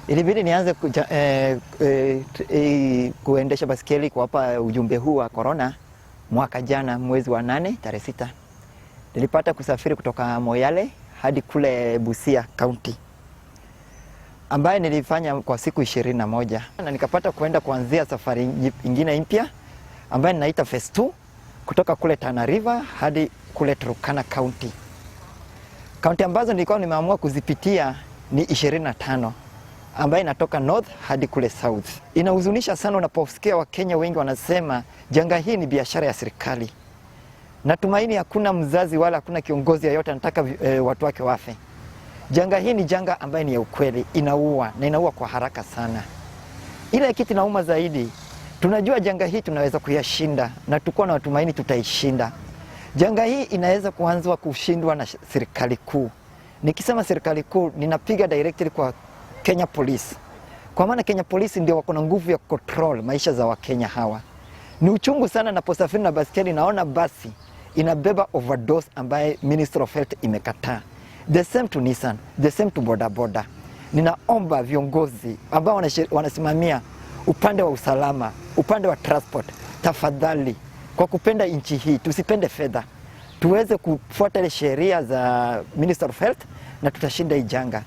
Ilibidi nianze kuendesha baskeli kwa hapa ujumbe huu wa corona mwaka jana mwezi wa 8 tarehe 6. Nilipata kusafiri kutoka Moyale hadi kule Busia County, ambaye nilifanya kwa siku 21, na nikapata kuenda kuanzia safari nyingine mpya ambaye ninaita phase 2 kutoka kule Tana River hadi kule Turkana County. County ambazo nilikuwa nimeamua kuzipitia ni 25, ambaye inatoka north hadi kule south. Inahuzunisha sana unaposikia Wakenya wengi wanasema janga hii ni biashara ya serikali. Natumaini hakuna mzazi wala hakuna kiongozi yeyote anataka watu wake wafe. Janga hii ni janga ambaye ni ya ukweli, inaua na inaua kwa haraka sana. Ile kitu inauma zaidi, tunajua janga hii tunaweza kuyashinda na tuko na matumaini tutaishinda. Janga hii inaweza kuanzwa kushindwa na serikali kuu. Nikisema serikali kuu, ninapiga directly kwa Kenya Police. Kwa maana Kenya Police ndio wako na nguvu ya control maisha za Wakenya hawa. Ni uchungu sana naposafiri na baskeli naona basi inabeba overdose ambaye Ministry of Health imekataa. The same to Nissan, the same to boda boda. Ninaomba viongozi ambao wanasimamia upande wa usalama, upande wa transport, tafadhali kwa kupenda nchi hii, tusipende fedha. Tuweze kufuata sheria za Ministry of Health na tutashinda hii janga.